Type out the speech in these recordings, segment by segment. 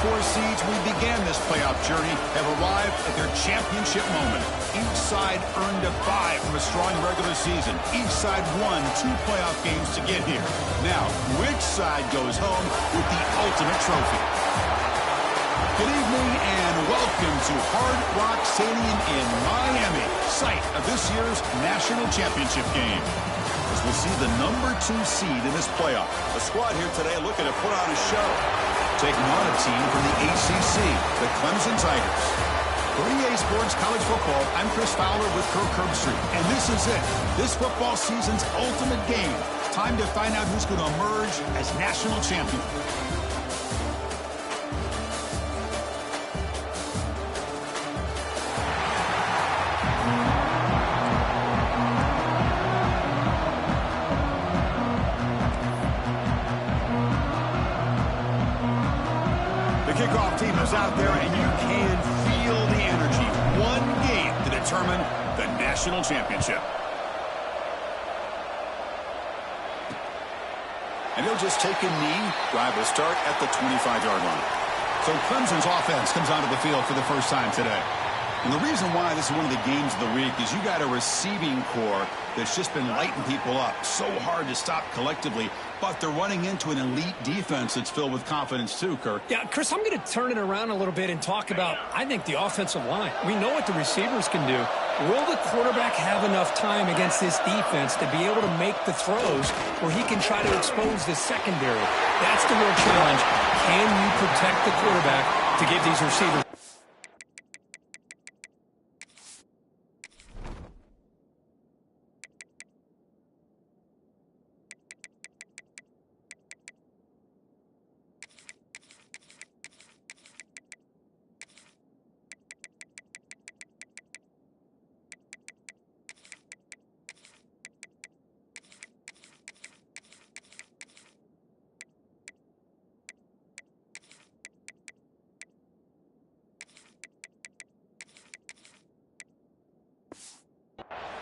4 seeds we began this playoff journey have arrived at their championship moment. Each side earned a bye from a strong regular season. Each side won 2 playoff games to get here. Now, which side goes home with the ultimate trophy? Good evening and welcome to Hard Rock Stadium in Miami, site of this year's national championship game. As we'll see the number 2 seed in this playoff. The squad here today looking to put on a show. Taking on a team from the ACC, the Clemson Tigers. For EA Sports College Football, I'm Chris Fowler with Kirk Herbstreit. And this is it. This football season's ultimate game. Time to find out who's going to emerge as national champion. Kickoff team is out there, and you can feel the energy. One game to determine the national championship. And he'll just take a knee. Drive will start at the 25-yard line. So Clemson's offense comes onto the field for the first time today. And the reason why this is one of the games of the week is you got a receiving core that's just been lighting people up. So hard to stop collectively, but they're running into an elite defense that's filled with confidence too, Kirk. Yeah, Chris, I'm going to turn it around a little bit and talk about, I think, the offensive line. We know what the receivers can do. Will the quarterback have enough time against this defense to be able to make the throws where he can try to expose the secondary? That's the real challenge. Can you protect the quarterback to give these receivers?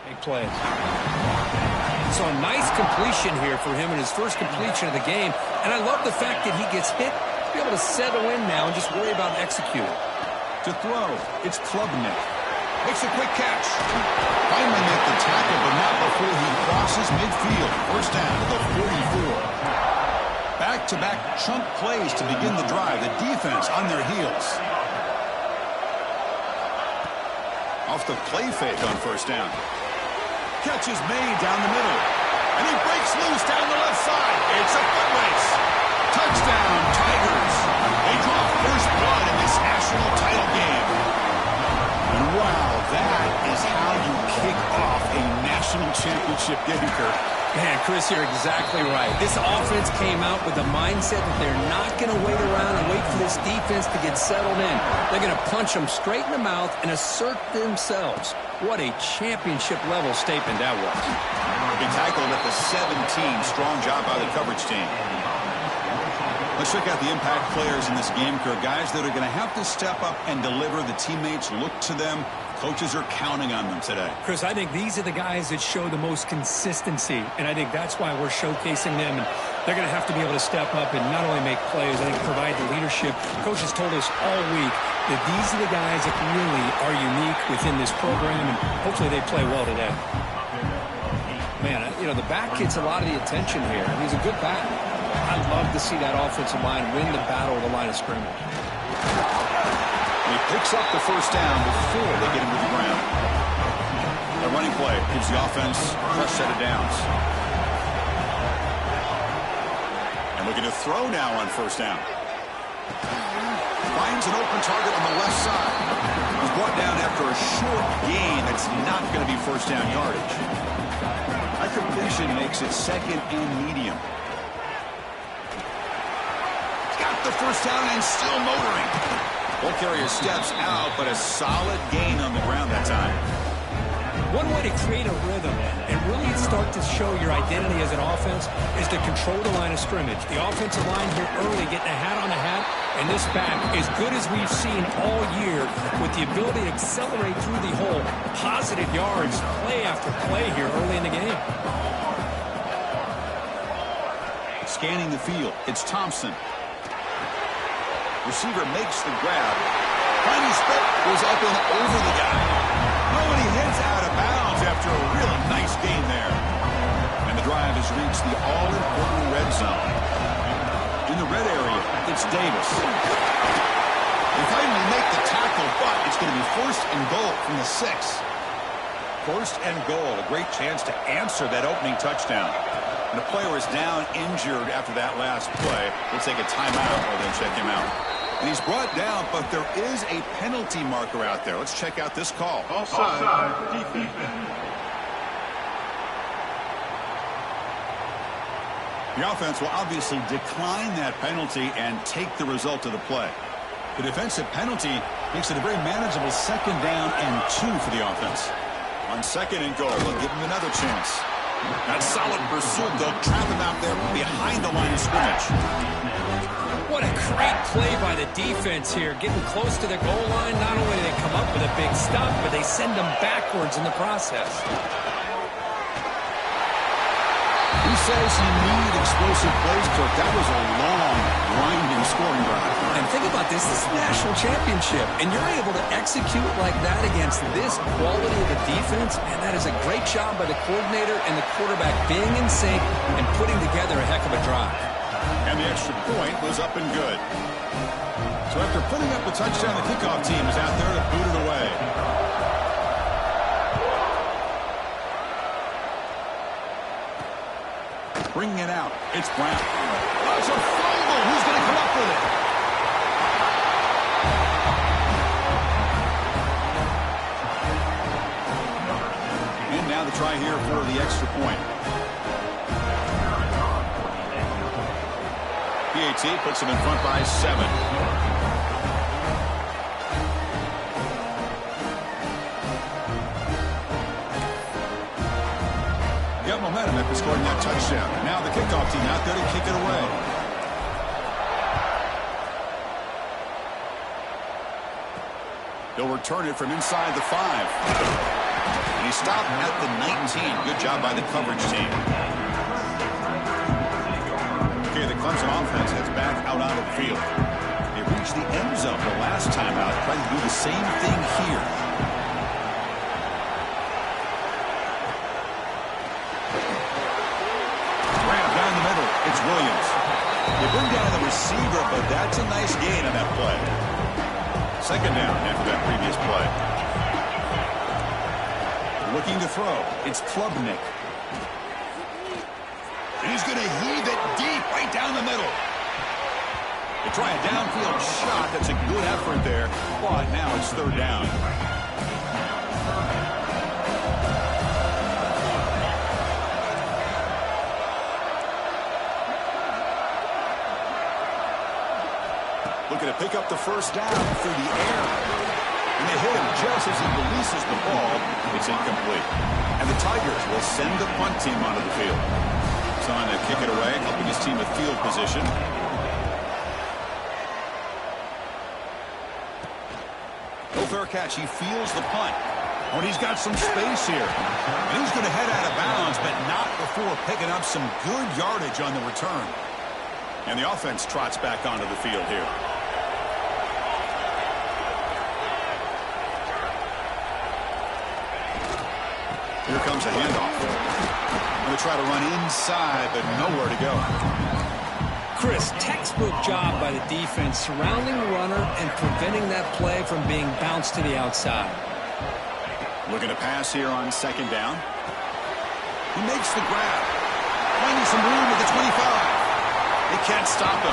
Big plays. So a nice completion here for him in his first completion of the game. And I love the fact that he gets hit to be able to settle in now and just worry about executing. To throw, it's Klubnik. Makes a quick catch. Finally make the tackle, but not before he crosses midfield. First down to the 44. Back-to-back chunk plays to begin the drive. The defense on their heels. Off the play fake on first down. Catch is made down the middle. And he breaks loose down the left side. It's a foot race. Touchdown, Tigers. They draw first blood in this national title game. And wow, that is how you kick off a national championship game, Kirk. Man, Chris, you're exactly right. This offense came out with the mindset that they're not going to wait around and wait for this defense to get settled in. They're going to punch them straight in the mouth and assert themselves. What a championship-level statement that was. He tackled at the 17. Strong job by the coverage team. Let's check out the impact players in this game, Kirk. Guys that are going to have to step up and deliver. The teammates look to them. Coaches are counting on them today. Chris, I think these are the guys that show the most consistency, and I think that's why we're showcasing them. And they're going to have to be able to step up and not only make plays, I think provide the leadership. Coaches told us all week that these are the guys that really are unique within this program, and hopefully they play well today. Man, you know, the back gets a lot of the attention here. He's a good back. I'd love to see that offensive line win the battle of the line of scrimmage. He picks up the first down before they get him to the ground. A running play gives the offense a fresh set of downs. And looking to throw now on first down. Finds an open target on the left side. He's brought down after a short gain that's not going to be first down yardage. That completion makes it second and medium. Got the first down and still motoring. Ball carrier steps out, but a solid gain on the ground that time. One way to create a rhythm and really start to show your identity as an offense is to control the line of scrimmage. The offensive line here early getting a hat on a hat, and this back, as good as we've seen all year, with the ability to accelerate through the hole, positive yards, play after play here early in the game. Scanning the field, it's Thompson. Receiver makes the grab. Finding space, goes up and over the guy. Oh, and he heads out of bounds after a really nice gain there. And the drive has reached the all-important red zone. In the red area, it's Davis. They finally make the tackle, but it's going to be first and goal from the 6. First and goal, a great chance to answer that opening touchdown. And the player is down injured after that last play. We'll take a timeout or then check him out. And he's brought down, but there is a penalty marker out there. Let's check out this call. Offside, defense. The offense will obviously decline that penalty and take the result of the play. The defensive penalty makes it a very manageable 2nd down and 2 for the offense. On 2nd and goal, they'll give him another chance. That solid pursuit, they'll trap him out there behind the line of scrimmage. What a great play by the defense here. Getting close to the goal line, not only do they come up with a big stop, but they send them backwards in the process. He says you need explosive plays, Kirk. That was a long, grinding scoring drive. And think about this. This is a national championship, and you're able to execute like that against this quality of a defense, and that is a great job by the coordinator and the quarterback being in sync and putting together a heck of a drive. And the extra point was up and good. So after putting up the touchdown, the kickoff team is out there to boot it away. Bringing it out, it's Brown. Oh, it's a fumble. Who's going to come up with it? And now the try here for the extra point. PAT puts him in front by 7. Got momentum after scoring that touchdown. Now the kickoff team out there to kick it away. They'll return it from inside the 5. And he stopped at the 19. Good job by the coverage team. Okay, the Clemson offense heads back out onto the field. They reached the end zone the last time out. Trying to do the same thing here. It's Williams. They bring down the receiver, but that's a nice gain on that play. 2nd down after that previous play. Looking to throw. It's Klubnik. And he's going to heave it deep right down the middle. They try a downfield shot. That's a good effort there, but now it's 3rd down. Looking to pick up the 1st down through the air. And they hit him just as he releases the ball. It's incomplete. And the Tigers will send the punt team onto the field. Trying to kick it away, helping his team with field position. No fair catch. He feels the punt. Oh, and he's got some space here. And he's going to head out of bounds, but not before picking up some good yardage on the return. And the offense trots back onto the field here. Here comes a handoff. Going to try to run inside, but nowhere to go. Chris, textbook job by the defense surrounding the runner and preventing that play from being bounced to the outside. Looking to pass here on 2nd down. He makes the grab. Finding some room at the 25. They can't stop him.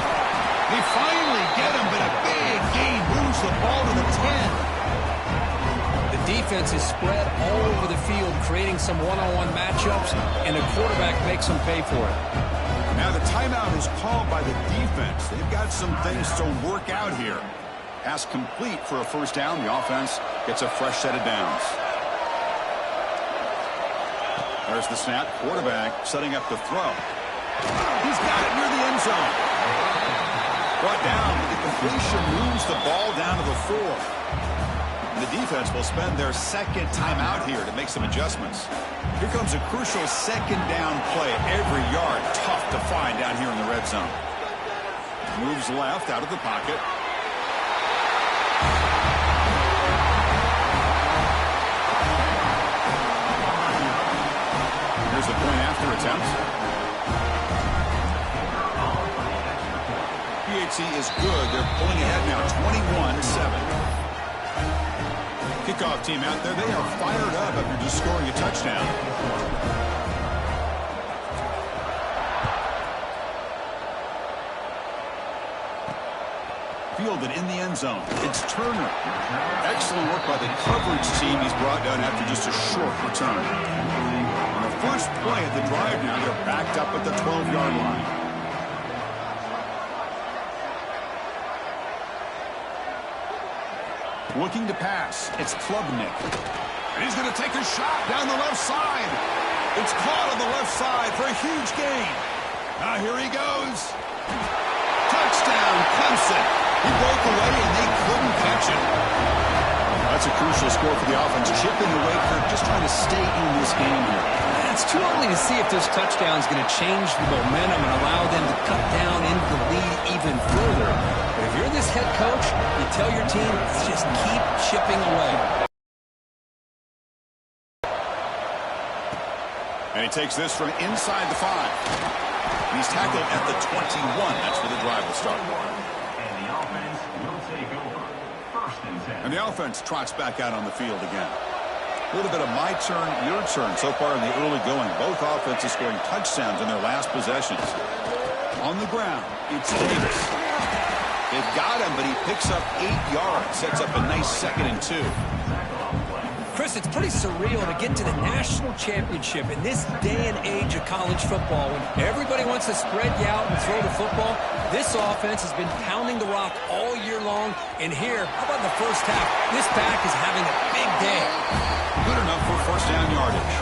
They finally get him, but a big gain moves the ball to the 10. The defense is spread all over the field, creating some one-on-one matchups, and the quarterback makes them pay for it. Now the timeout is called by the defense. They've got some things to work out here. Pass complete for a 1st down. The offense gets a fresh set of downs. There's the snap. Quarterback setting up the throw. He's got it near the end zone. Brought down. The completion moves the ball down to the 4. The defense will spend their 2nd timeout here to make some adjustments. Here comes a crucial 2nd down play. Every yard tough to find down here in the red zone. Moves left out of the pocket. Here's the point after attempt. PHC is good. They're pulling ahead now, 21-7. Kickoff team out there, they are fired up after just scoring a touchdown. Fielded in the end zone. It's Turner. Excellent work by the coverage team he's brought down after just a short return. On the first play of the drive now, they're backed up at the 12-yard line. Looking to pass. It's Klubnik. And he's going to take a shot down the left side. It's caught on the left side for a huge gain. Now here he goes. Touchdown, Clemson. He broke away and they couldn't catch him. That's a crucial score for the offense. Chipping away, Kirk, just trying to stay in this game here. It's too early to see if this touchdown is going to change the momentum and allow them to cut down into the lead even further. But if you're this head coach, you tell your team, just keep chipping away. And he takes this from inside the 5. And he's tackled at the 21. That's where the drive will start. And the offense will take over. 1st and 10. And the offense trots back out on the field again. A little bit of my turn, your turn so far in the early going. Both offenses scoring touchdowns in their last possessions. On the ground, it's Davis. They've got him, but he picks up 8 yards. Sets up a nice 2nd and 2. Chris, it's pretty surreal to get to the national championship in this day and age of college football. When everybody wants to spread you out and throw the football, this offense has been pounding the rock all year long. And here, how about the first half? This back is having a big day. Good enough for first down yardage.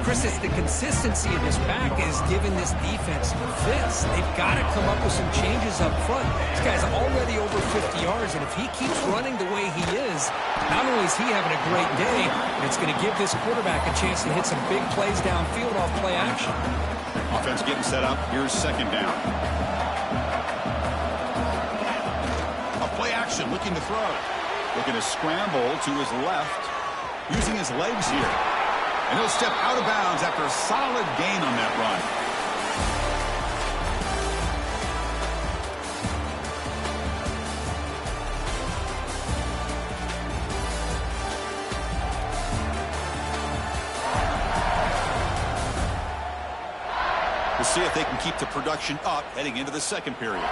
Chris, it's the consistency of this back is giving this defense fits. They've got to come up with some changes up front. This guy's already over 50 yards, and if he keeps running the way he is, not only is he having a great day, but it's going to give this quarterback a chance to hit some big plays downfield off play action. Offense getting set up. Here's 2nd down. A play action, looking to throw. Looking to scramble to his left, using his legs here. And he'll step out of bounds after a solid gain on that run. We'll see if they can keep the production up heading into the 2nd period.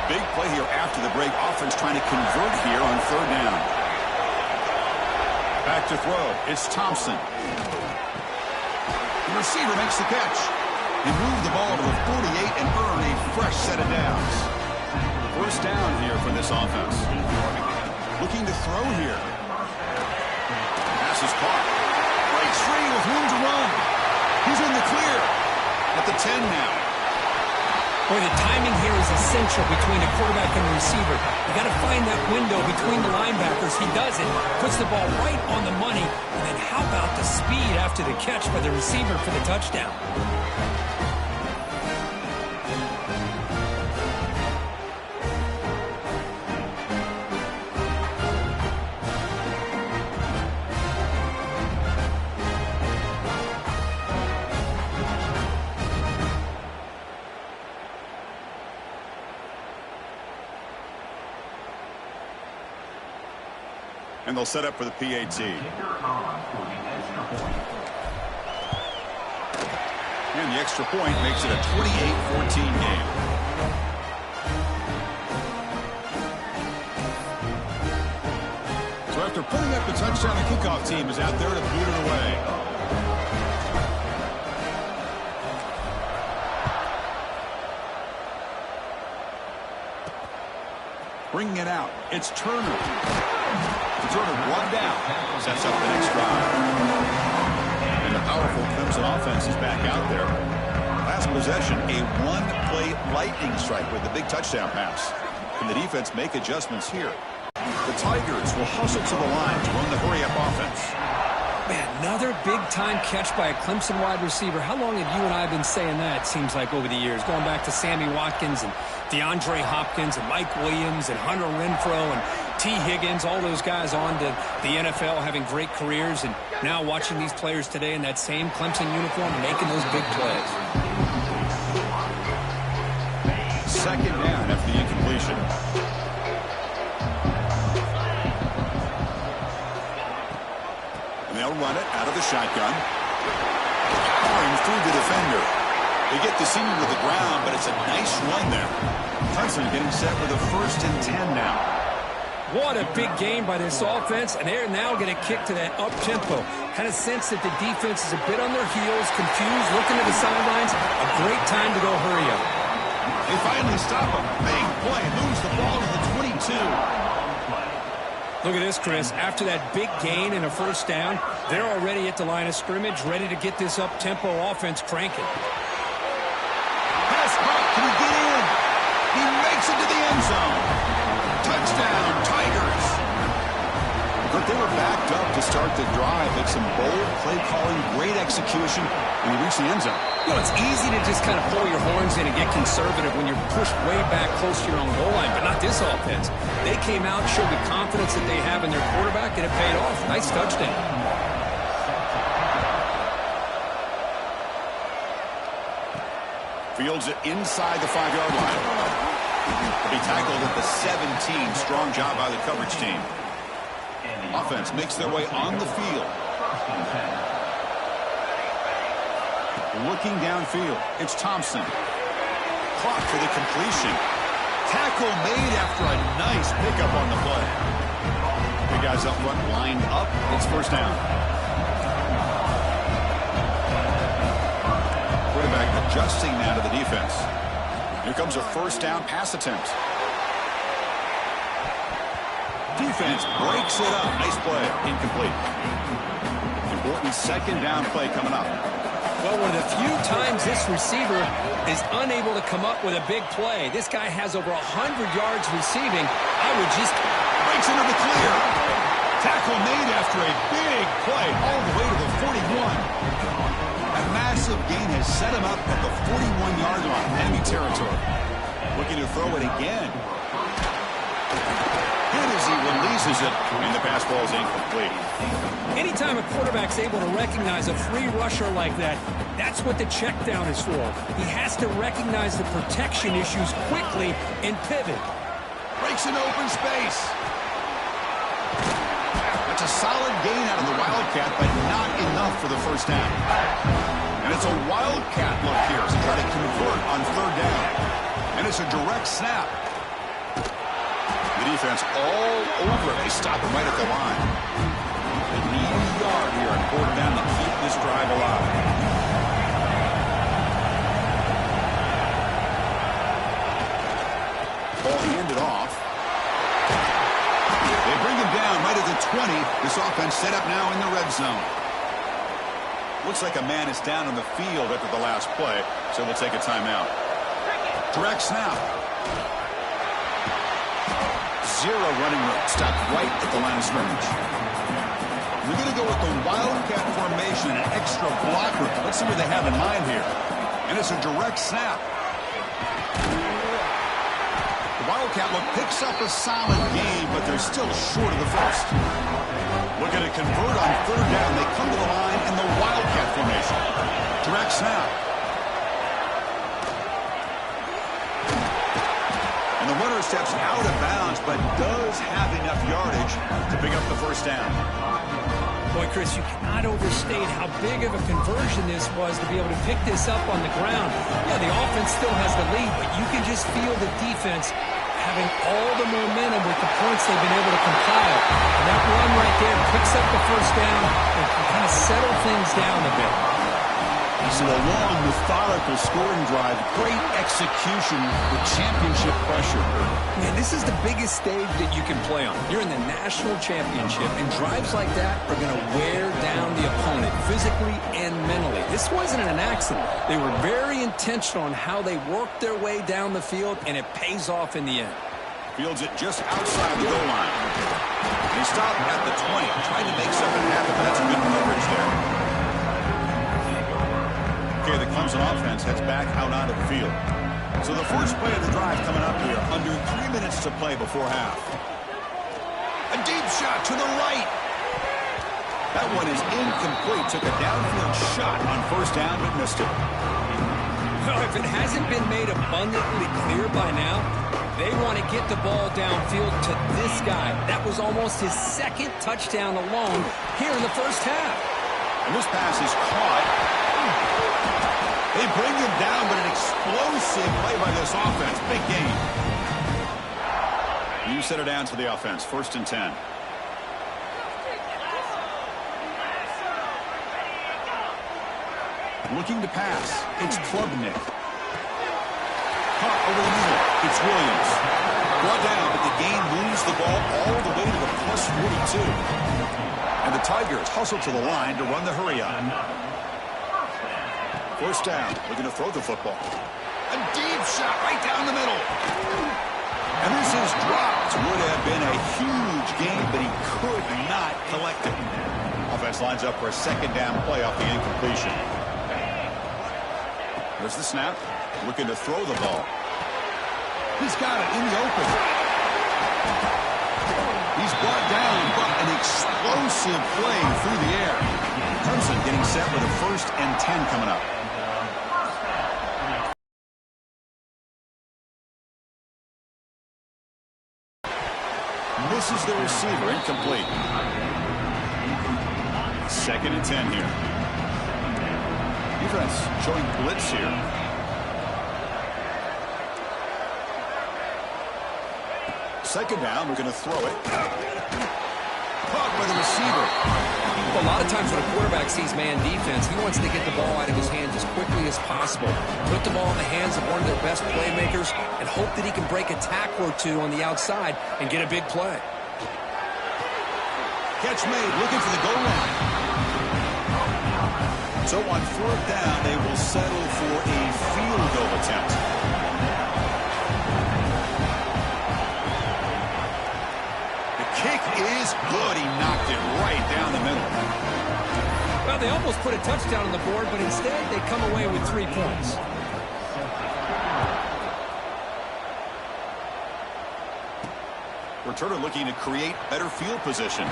Big play here after the break. Offense trying to convert here on 3rd down. Back to throw. It's Thompson. The receiver makes the catch. He moved the ball to the 48 and earned a fresh set of downs. First down here for this offense. Looking to throw here. Pass is caught. Breaks free with room to run. He's in the clear. At the 10 now. Boy, the timing here is essential between a quarterback and a receiver. You got to find that window between the linebackers. He does it, puts the ball right on the money, and then how about the speed after the catch by the receiver for the touchdown? And they'll set up for the PAT. And the extra point makes it a 28-14 game. So after putting up the touchdown, the kickoff team is out there to boot it away. Bringing it out, it's Turner. Turner one down, sets up the next drive. And the powerful Clemson offense is back out there. Last possession, a one-play lightning strike with the big touchdown pass. Can the defense make adjustments here? The Tigers will hustle to the line to run the hurry-up offense. Man, another big-time catch by a Clemson wide receiver. How long have you and I been saying that, it seems like, over the years? Going back to Sammy Watkins and DeAndre Hopkins and Mike Williams and Hunter Renfrow and T. Higgins, all those guys on to the NFL having great careers, and now watching these players today in that same Clemson uniform making those big plays. Second down after the incompletion. And they'll run it out of the shotgun. Powering through the defender. They get the senior to the ground, but it's a nice run there. Clemson getting set with a 1st and 10 now. What a big game by this offense, and they're now going to kick to that up-tempo. Kind of sense that the defense is a bit on their heels, confused, looking to the sidelines. A great time to go hurry up. They finally stop him. Big play. Moves the ball to the 22. Look at this, Chris. After that big gain and a 1st down, they're already at the line of scrimmage, ready to get this up-tempo offense cranking. Pass caught. Can he get in? He makes it to the end zone. Touchdown, Tigers. But they were backed up to start the drive. It's some bold play calling, great execution, and he reached the end zone. You know, it's easy to just kind of pull your horns in and get conservative when you're pushed way back close to your own goal line, but not this offense. They came out, showed the confidence that they have in their quarterback, and it paid off. Nice touchdown. Fields it inside the 5-yard line. He'll be tackled at the 17. Strong job by the coverage team. Offense makes their way on the field. Looking downfield, it's Thompson. Clock for the completion. Tackle made after a nice pickup on the play. The guys up front lined up. It's 1st down. Quarterback adjusting now to the defense. Here comes a 1st down pass attempt. Defense breaks it up. Nice play. Incomplete. Important 2nd down play coming up. Well, one of the few times this receiver is unable to come up with a big play. This guy has over 100 yards receiving. I would just... Breaks into the clear. Tackle made after a big play all the way to the 41. A massive gain has set him up at the 41-yard line. Enemy territory. Looking to throw it again. And as he releases it, and the pass ball is incomplete. Anytime a quarterback's able to recognize a free rusher like that, that's what the check down is for. He has to recognize the protection issues quickly and pivot. Breaks an open space. That's a solid gain out of the Wildcat, but not enough for the 1st down. And it's a Wildcat look here to try to convert on 3rd down. And it's a direct snap. The defense all over it. They stop him right at the line. They need a yard here on 4th down to keep this drive alive. Ball handed off. They bring him down right at the 20. This offense set up now in the red zone. Looks like a man is down on the field after the last play, so we'll take a timeout. Direct snap. Zero running room. Stopped right at the line of scrimmage. We're going to go with the Wildcat formation, an extra blocker. Let's see what they have in mind here. And it's a direct snap. The Wildcat look picks up a solid game, but they're still short of the 1st. Looking to convert on 3rd down. They come to the line in the Wildcat formation. Direct snap. And the runner steps out of bounds, but does have enough yardage to pick up the 1st down. Boy, Chris, you cannot overstate how big of a conversion this was to be able to pick this up on the ground. Yeah, the offense still has the lead, but you can just feel the defense having all the momentum with the points they've been able to compile. And that run right there picks up the 1st down and can kind of settle things down a bit. So a long, methodical scoring drive, great execution with championship pressure. Man, this is the biggest stage that you can play on. You're in the national championship, and drives like that are going to wear down the opponent physically and mentally. This wasn't an accident. They were very intentional on how they worked their way down the field, and it pays off in the end. Fields it just outside the goal line. He stopped at the 20, trying to make something happen, but that's a good coverage there. Okay, the Clemson offense heads back out onto the field. So the first play of the drive coming up here, under 3 minutes to play before half. A deep shot to the right. That one is incomplete. Took a downfield shot on first down, but missed it. Well, if it hasn't been made abundantly clear by now, they want to get the ball downfield to this guy. That was almost his second touchdown alone here in the first half. And this pass is caught. They bring him down, but an explosive play by this offense. Big gain. You set it down to the offense. 1st and 10. Looking to pass. It's Klubnik. Caught over the middle. It's Williams. Brought down, but the gain moves the ball all the way to the plus 42. And the Tigers hustle to the line to run the hurry up. First down. Looking to throw the football. A deep shot right down the middle. And this is dropped. Would have been a huge gain, but he could not collect it. Offense lines up for a second down play off the incompletion. There's the snap. Looking to throw the ball. He's got it in the open. He's brought down, but an explosive play through the air. Clemson getting set with a 1st and 10 coming up. Misses the receiver, incomplete. 2nd and 10 here. Defense showing blitz here. Second down, we're going to throw it. Caught by the receiver. A lot of times when a quarterback sees man defense, he wants to get the ball out of his hands as quickly as possible. Put the ball in the hands of one of their best playmakers and hope that he can break a tackle or two on the outside and get a big play. Catch made, looking for the goal line. So on 4th down, they will settle for a field goal attempt. The kick is good. He knocked it right down the middle. Well, they almost put a touchdown on the board, but instead they come away with 3 points. Returner looking to create better field position.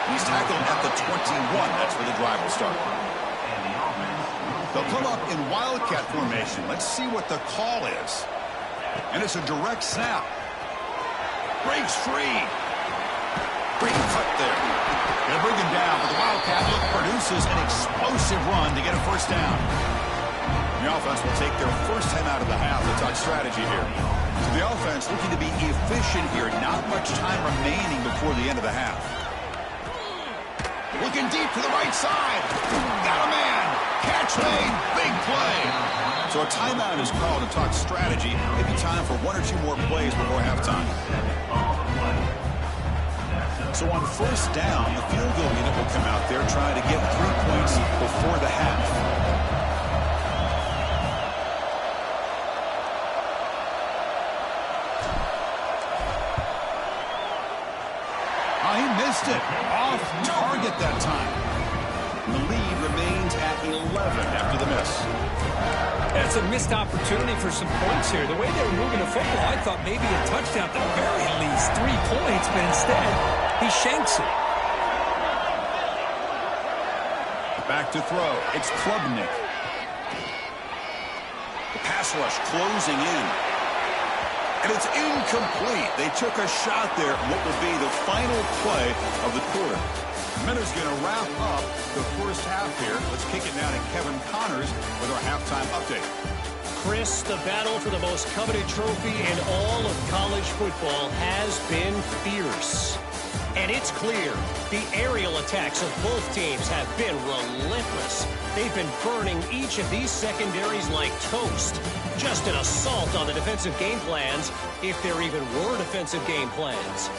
He's tackled at the 21. That's where the drive will start. They'll come up in Wildcat formation. Let's see what the call is. And it's a direct snap. Breaks free. Great cut there. Gonna bring him down, but the Wildcat look produces an explosive run to get a 1st down. The offense will take their first time out of the half. We'll talk strategy here. So the offense looking to be efficient here. Not much time remaining before the end of the half. Looking deep to the right side. Got a man. Catch made. Big play. So a timeout is called to talk strategy. Maybe time for 1 or 2 more plays before halftime. So on 1st down, the field goal unit will come out there trying to get 3 points before the half. He missed it. Off target that time. The lead remains at 11 after the miss. That's a missed opportunity for some points here. The way they were moving the football, I thought maybe a touchdown at the very least. 3 points, but instead, he shanks it. Back to throw. It's Klubnik. The pass rush closing in. And it's incomplete. They took a shot there. What will be the final play of the quarter. Minutes going to wrap up the first half here. Let's kick it down to Kevin Connors with our halftime update. Chris, the battle for the most coveted trophy in all of college football has been fierce. And it's clear the aerial attacks of both teams have been relentless. They've been burning each of these secondaries like toast. Just an assault on the defensive game plans, if there even were defensive game plans.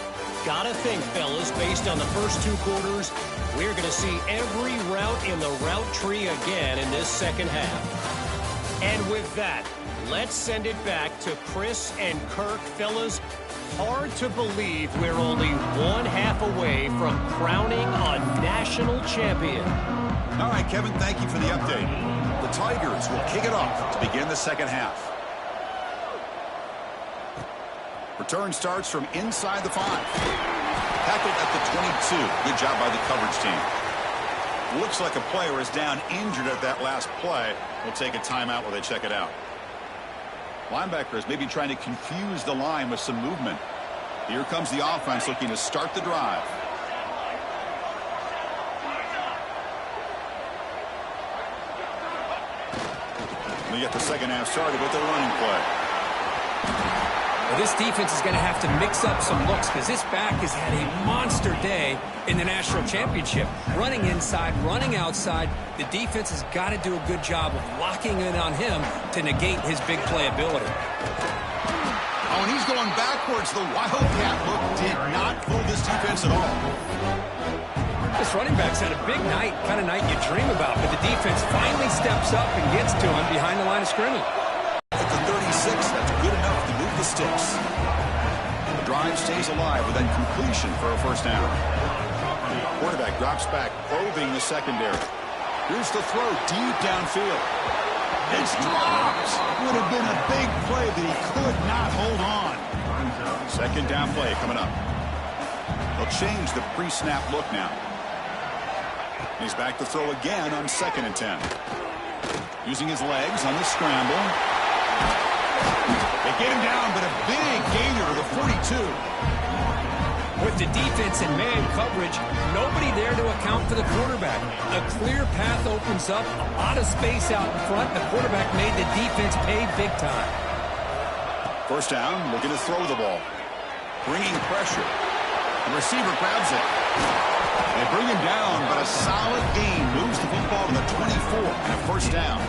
Gotta think, fellas, based on the first 2 quarters, we're going to see every route in the route tree again in this second half. And with that, let's send it back to Chris and Kirk. Fellas, Hard to believe we're only one half away from crowning a national champion. All right, Kevin, thank you for the update. The Tigers will kick it off to begin the second half. Return starts from inside the 5. Tackled at the 22. Good job by the coverage team. Looks like a player is down injured at that last play. We'll take a timeout while they check it out. Linebackers maybe trying to confuse the line with some movement. Here comes the offense looking to start the drive. We get the second half started with the running play. Well, this defense is going to have to mix up some looks because this back has had a monster day in the national championship. Running inside, running outside. The defense has got to do a good job of locking in on him to negate his big play ability. Oh, and he's going backwards. The Wildcat look did not fool this defense at all. This running back's had a big night, kind of night you dream about, but the defense finally steps up and gets to him behind the line of scrimmage. At the 36, that's good enough to move the sticks. The drive stays alive with that completion for a first down. Quarterback drops back, probing the secondary. Here's the throw deep downfield. It's dropped. Would have been a big play, but he could not hold on. Second down play coming up. They'll change the pre-snap look now. He's back to throw again on 2nd and 10. Using his legs on the scramble. They get him down, but a big gainer to the 42. With the defense and man coverage, nobody there to account for the quarterback. A clear path opens up, a lot of space out in front. The quarterback made the defense pay big time. First down, looking to throw the ball. Bringing pressure. The receiver grabs it. They bring him down, but a solid gain moves the football to the 24 and a first down.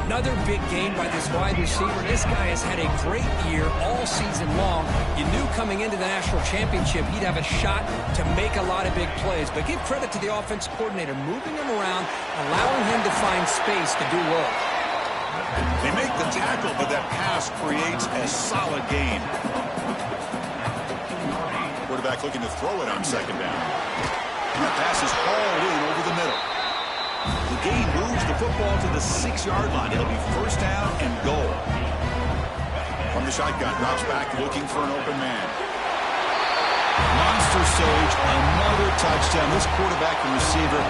Another big game by this wide receiver. This guy has had a great year all season long. You knew coming into the national championship he'd have a shot to make a lot of big plays. But give credit to the offensive coordinator, moving him around, allowing him to find space to do work. They make the tackle, but that pass creates a solid gain. Quarterback looking to throw it on 2nd down. The pass is hauled in over the middle. The gain moves the football to the 6-yard line. It'll be first down and goal. From the shotgun, drops back looking for an open man. Monster stage, another touchdown. This quarterback and receiver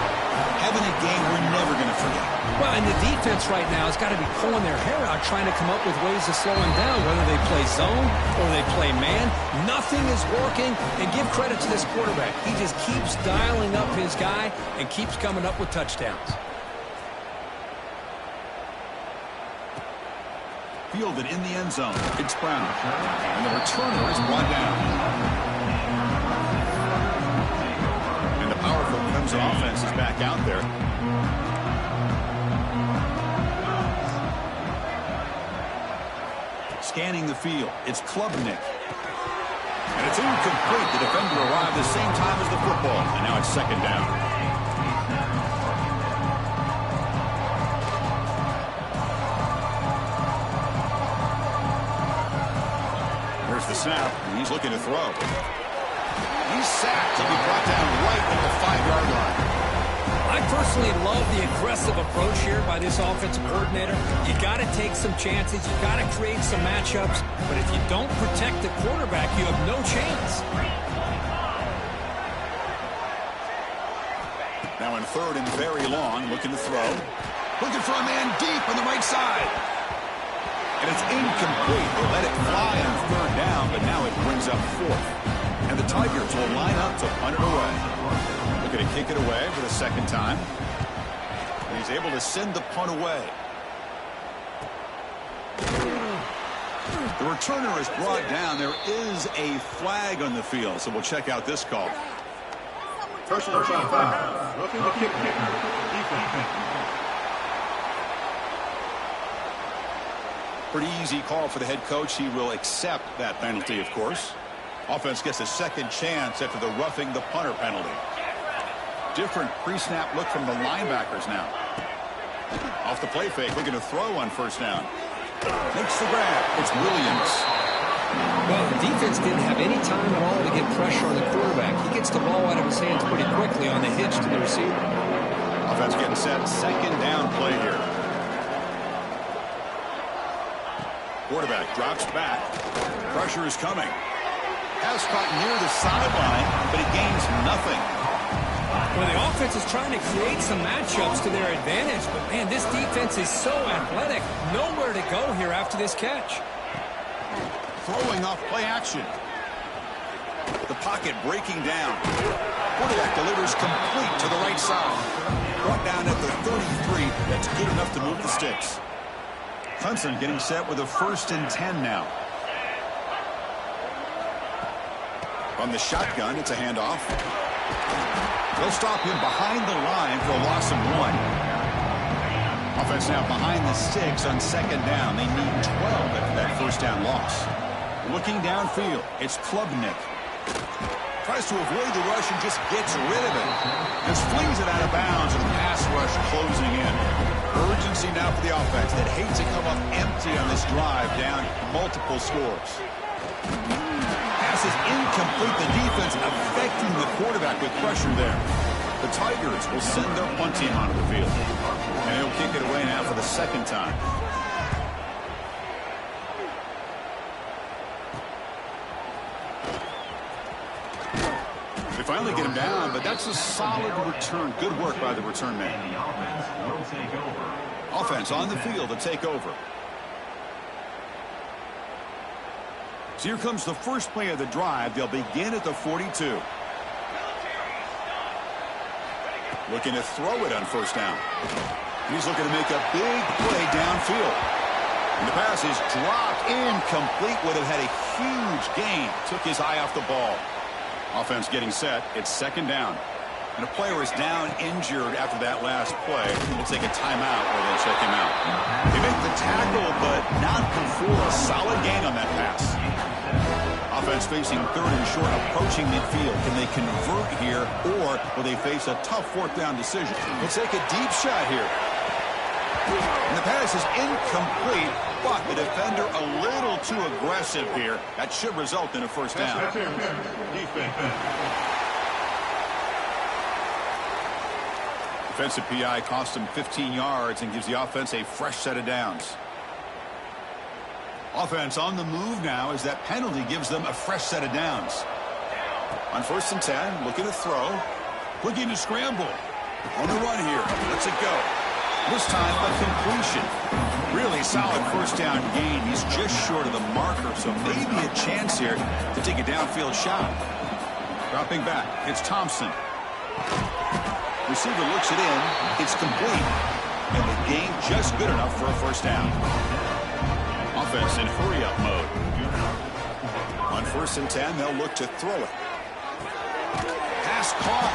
having a game we're never going to forget. Well, and the defense right now has got to be pulling their hair out, trying to come up with ways to slow him down, whether they play zone or they play man. Nothing is working, and give credit to this quarterback. He just keeps dialing up his guy and keeps coming up with touchdowns. Fielded in the end zone. It's Brown. And the returner is brought down. And the powerful Clemson offense is back out there. Scanning the field. It's Klubnik. And it's incomplete. The defender arrived the same time as the football. And now it's 2nd down. The snap, and he's looking to throw. He's sacked. He'll be brought down right at the 5-yard line. I personally love the aggressive approach here by this offensive coordinator. You got to take some chances. You got to create some matchups. But if you don't protect the quarterback, you have no chance. Now in 3rd and very long, looking to throw. Looking for a man deep on the right side. And it's incomplete. They let it fly on 3rd down, but now it brings up 4th. And the Tigers will line up to punt it away. Looking to kick it away for the 2nd time. And he's able to send the punt away. The returner is brought down. There is a flag on the field, so we'll check out this call. Personal foul. Looking to kick. Pretty easy call for the head coach. He will accept that penalty, of course. Offense gets a second chance after the roughing the punter penalty. Different pre-snap look from the linebackers now. Off the play fake, looking to throw on 1st down. Makes the grab. It's Williams. Well, the defense didn't have any time at all to get pressure on the quarterback. He gets the ball out of his hands pretty quickly on the hitch to the receiver. Offense getting set. Second down play here. Quarterback drops back. Pressure is coming. Pass caught near the sideline, but he gains nothing. Well, the offense is trying to create some matchups to their advantage, but, man, this defense is so athletic. Nowhere to go here after this catch. Throwing off play action. The pocket breaking down. Quarterback delivers complete to the right side. Brought down at the 33. That's good enough to move the sticks. Clemson getting set with a 1st and 10 now. On the shotgun, it's a handoff. They'll stop him behind the line for a loss of 1. Offense now behind the sticks on 2nd down. They need 12 after that 1st down loss. Looking downfield, it's Klubnik. Tries to avoid the rush and just gets rid of it. Just flings it out of bounds with the pass rush closing in. Urgency now for the offense that hates to come up empty on this drive down multiple scores. Pass is incomplete. The defense affecting the quarterback with pressure there. The Tigers will send their punt team onto the field. And he'll kick it away now for the 2nd time. They finally get him down, but that's a solid return. Good work by the return man. The offense will take over. Offense on the field to take over. So here comes the first play of the drive. They'll begin at the 42. Looking to throw it on 1st down. He's looking to make a big play downfield. And the pass is dropped incomplete. Would have had a huge gain. Took his eye off the ball. Offense getting set. It's 2nd down. And a player is down injured after that last play. We'll take a timeout where they'll check him out. They make the tackle, but not before a solid gain on that pass. Offense facing 3rd and short, approaching midfield. Can they convert here, or will they face a tough 4th down decision? We'll take a deep shot here. And the pass is incomplete, but the defender a little too aggressive here. That should result in a 1st down. Defensive PI cost him 15 yards and gives the offense a fresh set of downs. Offense on the move now as that penalty gives them a fresh set of downs. On 1st and 10, looking to throw. Looking to scramble. On the run here. Lets it go. This time a completion. Really solid 1st down gain. He's just short of the marker, so maybe a chance here to take a downfield shot. Dropping back. It's Thompson. Receiver looks it in. It's complete. And the gain just good enough for a 1st down. Offense in hurry-up mode. On 1st and 10, they'll look to throw it. Pass caught.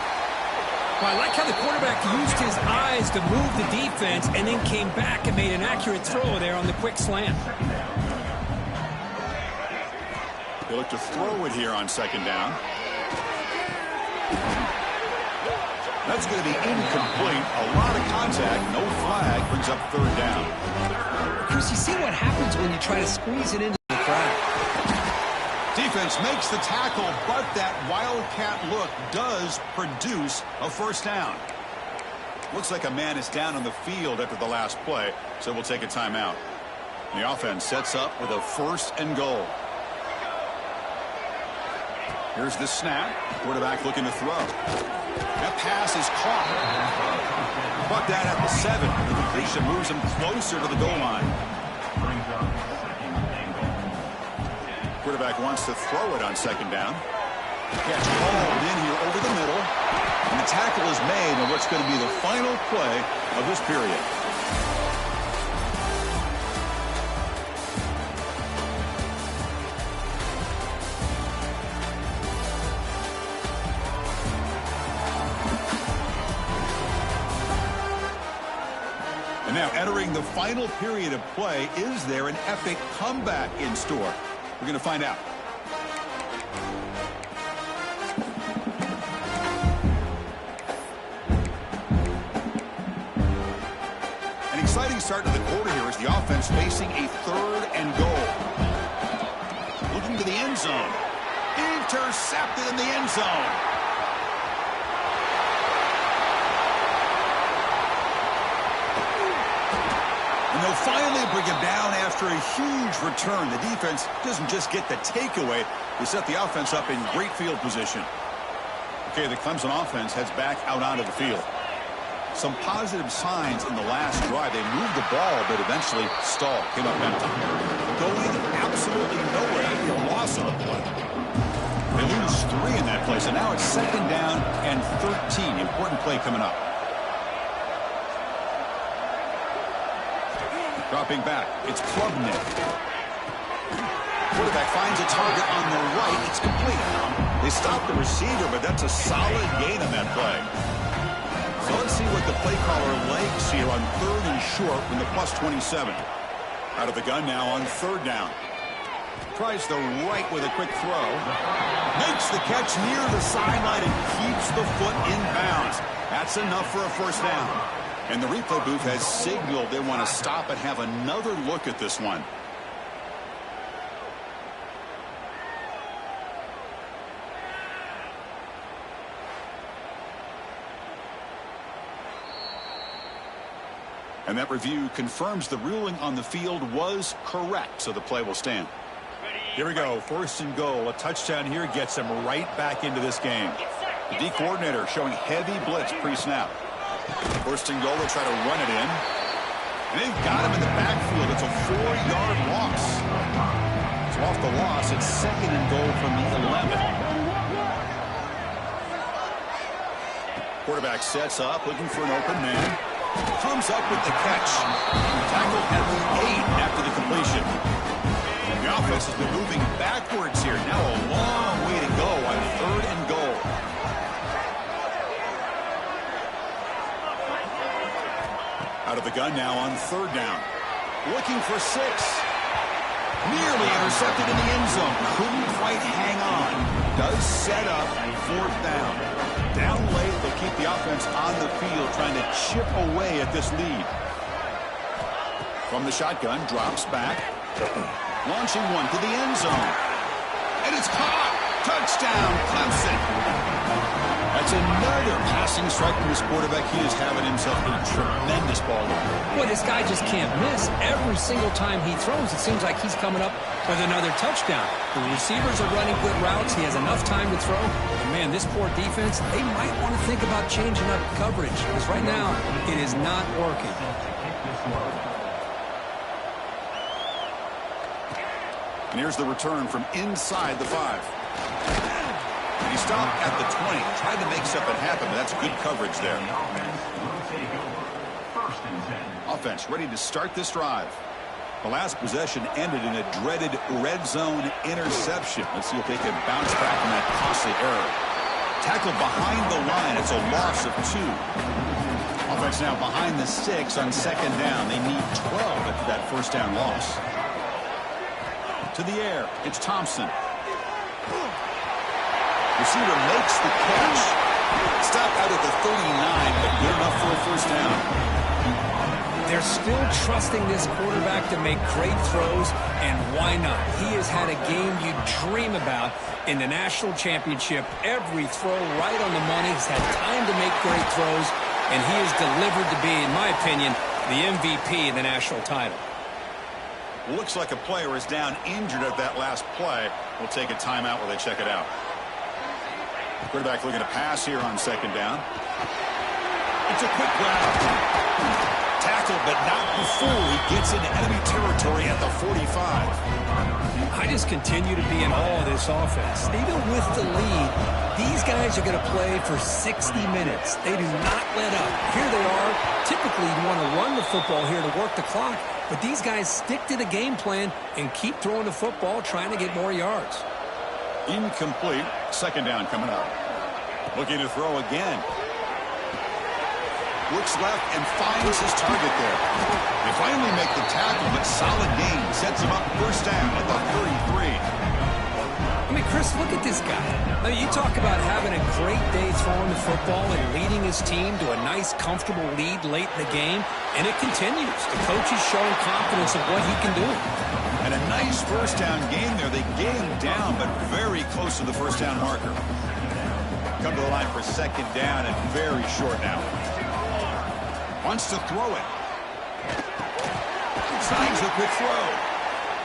Well, I like how the quarterback used his eyes to move the defense and then came back and made an accurate throw there on the quick slant. They look to throw it here on 2nd down. That's going to be incomplete. A lot of contact. No flag. Brings up 3rd down. Chris, you see what happens when you try to squeeze it into the crowd. Defense makes the tackle, but that wildcat look does produce a 1st down. Looks like a man is down on the field after the last play, so we'll take a timeout. The offense sets up with a 1st and goal. Here's the snap. Quarterback looking to throw. That pass is caught. Brought down at the 7. The completion moves him closer to the goal line. Quarterback wants to throw it on 2nd down. Catch hauled in here over the middle. And the tackle is made on what's going to be the final play of this period. And now entering the final period of play, is there an epic comeback in store? We're going to find out. An exciting start to the quarter here as the offense facing a 3rd and goal. into the end zone. Intercepted in the end zone. And they'll finally bring him down after a huge return. The defense doesn't just get the takeaway. They set the offense up in great field position. Okay, the Clemson offense heads back out onto the field. Some positive signs in the last drive. They moved the ball, but eventually stalled. Came up empty. Going absolutely nowhere. A loss on the play. They lose 3 in that play, so now it's 2nd down and 13. Important play coming up. Dropping back. It's Klubnik. Quarterback finds a target on the right. It's complete. They stop the receiver, but that's a solid gain on that play. So let's see what the play caller likes here on 3rd and short from the +27. Out of the gun now on 3rd down. Tries the right with a quick throw. Makes the catch near the sideline and keeps the foot in bounds. That's enough for a 1st down. And the replay booth has signaled they want to stop and have another look at this one. And that review confirms the ruling on the field was correct, so the play will stand. Here we go, 1st and goal. A touchdown here gets them right back into this game. The D coordinator showing heavy blitz pre-snap. 1st and goal, they'll try to run it in. And they've got him in the backfield. It's a 4-yard loss. So off the loss, it's 2nd and goal from the 11. Quarterback sets up, looking for an open man. Comes up with the catch. Tackled at the 8 after the completion. The offense has been moving backwards here. Now a long way to go on 3rd and goal. Out of the gun now on 3rd down. Looking for 6. Nearly intercepted in the end zone. Couldn't quite hang on. Does set up 4th down. Down late, they'll keep the offense on the field trying to chip away at this lead. From the shotgun, drops back. Launching one to the end zone. And it's caught. Touchdown, Clemson. That's another passing strike from this quarterback. He is having himself a tremendous ball game. Boy, this guy just can't miss. Every single time he throws, it seems like he's coming up with another touchdown. The receivers are running good routes. He has enough time to throw. And man, this poor defense, they might want to think about changing up coverage, because right now it is not working. And here's the return from inside the 5. And he stopped at the 20. Tried to make something happen, but that's good coverage there. Offense ready to start this drive. The last possession ended in a dreaded red zone interception. Let's see if they can bounce back from that costly error. Tackled behind the line. It's a loss of 2. Offense now behind the 6 on 2nd down. They need 12 after that 1st down loss. To the air. It's Thompson. Receiver makes the catch. Stop out at the 39, but good enough for a 1st down. They're still trusting this quarterback to make great throws, and why not? He has had a game you dream about in the national championship. Every throw right on the money. He's had time to make great throws, and he has delivered to be, in my opinion, the MVP in the national title. Looks like a player is down injured at that last play. We'll take a timeout while they check it out. Quarterback looking to pass here on 2nd down. It's a quick grab. Tackled, but not before he gets into enemy territory at the 45. I just continue to be in awe of this offense. Even with the lead, these guys are going to play for 60 minutes. They do not let up. Here they are. Typically, you want to run the football here to work the clock, but these guys stick to the game plan and keep throwing the football, trying to get more yards. Incomplete. 2nd down coming up. Looking to throw again. Looks left and finds his target there. They finally make the tackle, but solid gain. Sets him up 1st down at the 33. I mean, Chris, look at this guy. I mean, you talk about having a great day throwing the football and leading his team to a nice, comfortable lead late in the game, and it continues. The coach is showing confidence of what he can do. And a nice first down game there. They get him down, but very close to the first down marker. Come to the line for second down and very short now. Wants to throw it. Signs a quick throw.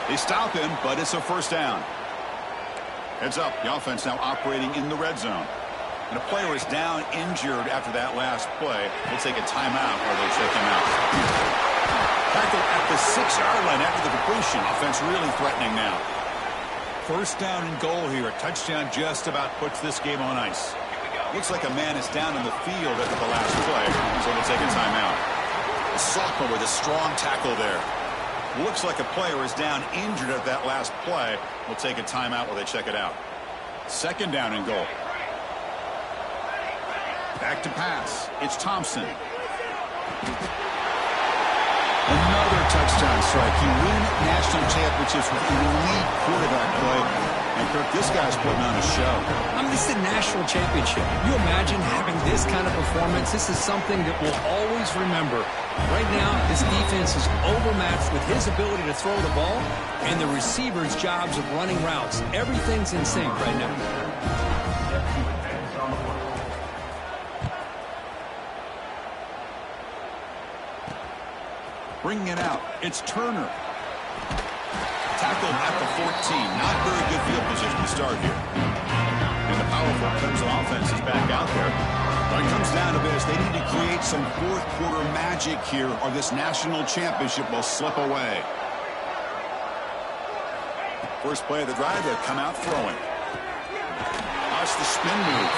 They stop him, but it's a first down. Heads up, the offense now operating in the red zone. And a player is down injured after that last play. We'll take a timeout or they'll check him out. Tackle at the 6-yard line after the completion. Offense really threatening now. First down and goal here. A touchdown just about puts this game on ice. Looks like a man is down in the field after the last play, so we'll take a timeout. A sophomore with a strong tackle there. Looks like a player is down injured at that last play. We'll take a timeout while they check it out. Second down and goal. Back to pass. It's Thompson. Another touchdown strike. You win national championships with elite quarterback play. And Kirk, this guy's putting on a show. I mean, this is a national championship. You imagine having this kind of performance? This is something that we'll always remember. Right now, this defense is overmatched with his ability to throw the ball and the receivers' jobs of running routes. Everything's in sync right now. Bringing it out. It's Turner. Tackled at the 14. Not very good field position to start here. And the powerful Clemson offense is back out there. But it comes down to this. They need to create some fourth-quarter magic here or this national championship will slip away. First play of the drive, they'll come out throwing. Watch the spin move.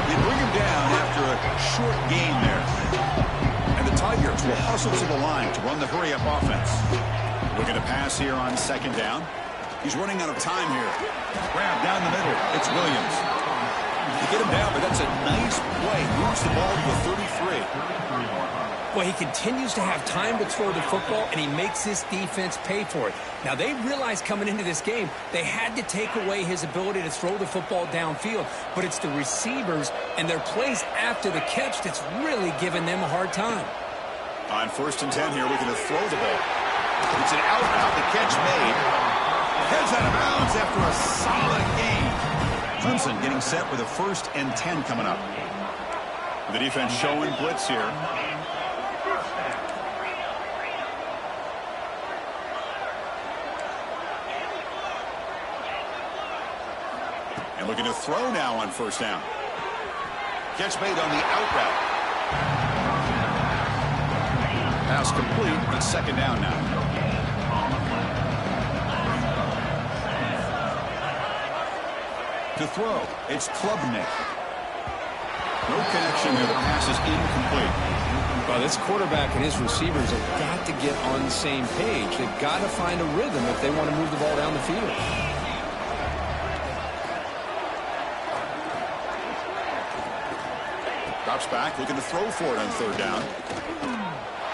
They bring him down after a short gain there. And the Tigers will hustle to the line to run the hurry-up offense. Looking to pass here on second down. He's running out of time here. Grab down the middle. It's Williams. They get him down, but that's a nice play. Moves the ball to the 33. Well, he continues to have time to throw the football, and he makes this defense pay for it. Now, they realized coming into this game, they had to take away his ability to throw the football downfield, but it's the receivers and their plays after the catch that's really giving them a hard time. On 1st and 10 here, looking to throw the ball. It's an out route. The catch made. Heads out of bounds after a solid gain. Clemson getting set with a 1st and 10 coming up. The defense showing blitz here. And looking to throw now on 1st down. Catch made on the out route. Pass complete, but 2nd down now. To throw, it's Klubnik. No connection there. The pass is incomplete. Well, this quarterback and his receivers have got to get on the same page. They've got to find a rhythm if they want to move the ball down the field. Drops back, looking to throw for it on 3rd down.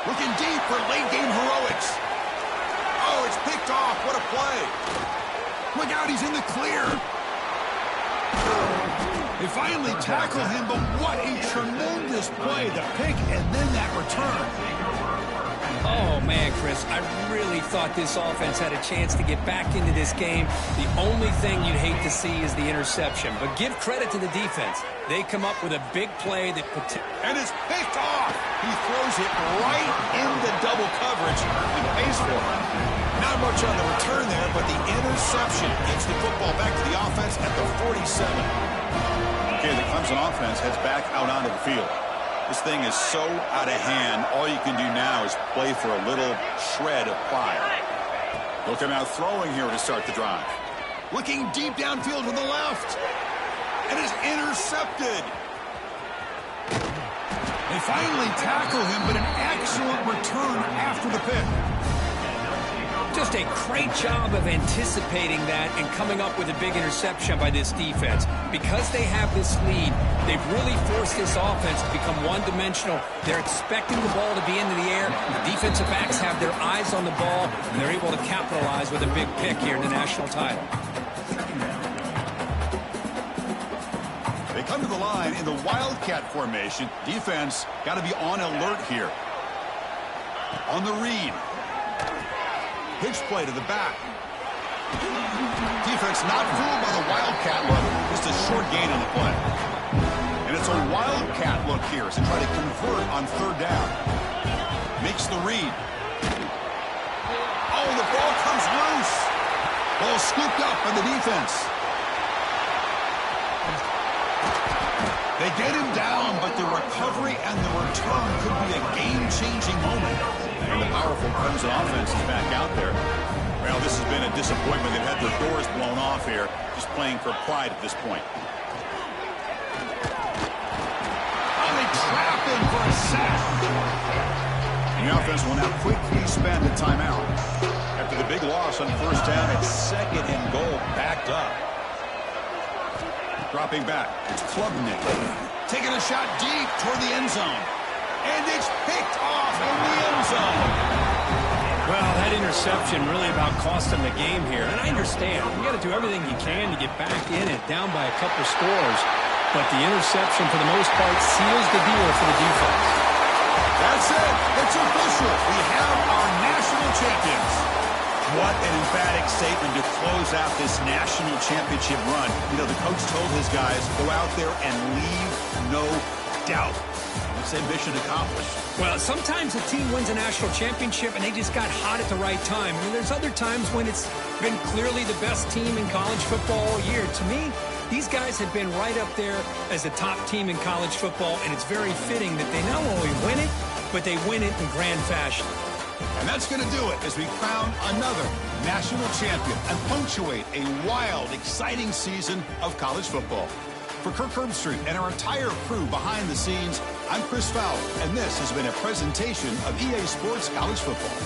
Looking deep for late-game heroics. Oh, it's picked off. What a play. Look out, he's in the clear. They finally tackle him, but what a tremendous play. The pick and then that return. Oh, man, Chris, I really thought this offense had a chance to get back into this game. The only thing you'd hate to see is the interception. But give credit to the defense. They come up with a big play that... And it's picked off. He throws it right into double coverage and pays for it. Not much on the return there, but the interception gets the football back to the offense at the 47. Okay, the Clemson offense heads back out onto the field. This thing is so out of hand, all you can do now is play for a little shred of fire. Look him out throwing here to start the drive. Looking deep downfield to the left. And is intercepted. They finally tackle him, but an excellent return after the pick. Just a great job of anticipating that and coming up with a big interception by this defense. Because they have this lead, they've really forced this offense to become one-dimensional. They're expecting the ball to be into the air. The defensive backs have their eyes on the ball, and they're able to capitalize with a big pick here in the national title. come to the line in the Wildcat formation. Defense got to be on alert here. On the read. Pitch play to the back. Defense not fooled by the Wildcat look. Just a short gain on the play. And it's a Wildcat look here as they try to convert on third down. Makes the read. Oh, the ball comes loose. Ball scooped up by the defense. They get him down, but the recovery and the return could be a game-changing moment. And the powerful Clemson offense is back out there. Well, this has been a disappointment. They've had their doors blown off here, just playing for pride at this point. Oh, they trap him for a sack. And the offense will now quickly spend a timeout. After the big loss on first down, it's 2nd and goal, backed up. Dropping back, it's Klubnik. Taking a shot deep toward the end zone. And it's picked off in the end zone. Well, that interception really about cost them the game here. And I understand. You got to do everything you can to get back in it, down by a couple scores. But the interception, for the most part, seals the deal for the defense. That's it. It's official. We have our national champions. What an emphatic statement to close out this national championship run. You know, the coach told his guys, go out there and leave no doubt. Same mission accomplished. Well, sometimes a team wins a national championship and they just got hot at the right time. And there's other times when it's been clearly the best team in college football all year. To me, these guys have been right up there as the top team in college football, and it's very fitting that they not only win it, but they win it in grand fashion. And that's going to do it as we crown another national champion and punctuate a wild, exciting season of college football. For Kirk Herbstreit and our entire crew behind the scenes, I'm Chris Fowler, and this has been a presentation of EA Sports College Football.